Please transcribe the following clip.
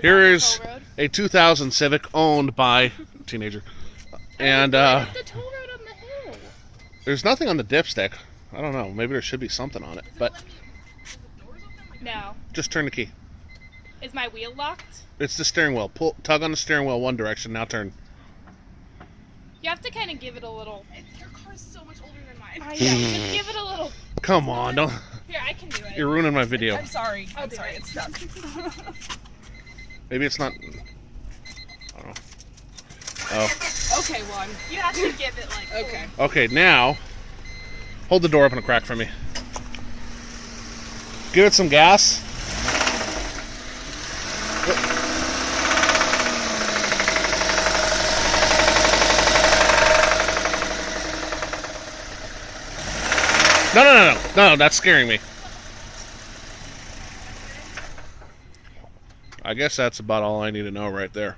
Here is a 2000 Civic owned by a teenager. And the toll road on the hill. there's nothing on the dipstick. I don't know. Maybe there should be something on it. But No. just turn the key. Is my wheel locked? It's the steering wheel. Tug on the steering wheel one direction. Now turn. You have to kind of give it a little. Your car's so much older than mine. I know. Just give it a little. Come on. Don't. Here, I can do it. You're ruining my video. I'm sorry. I'll I'm do sorry. it. It's stuck. Maybe it's not. I don't know. Oh. Okay, one. You have to give it like. Okay. Okay, now hold the door open a crack for me. Give it some gas. No, that's scaring me. I guess that's about all I need to know right there.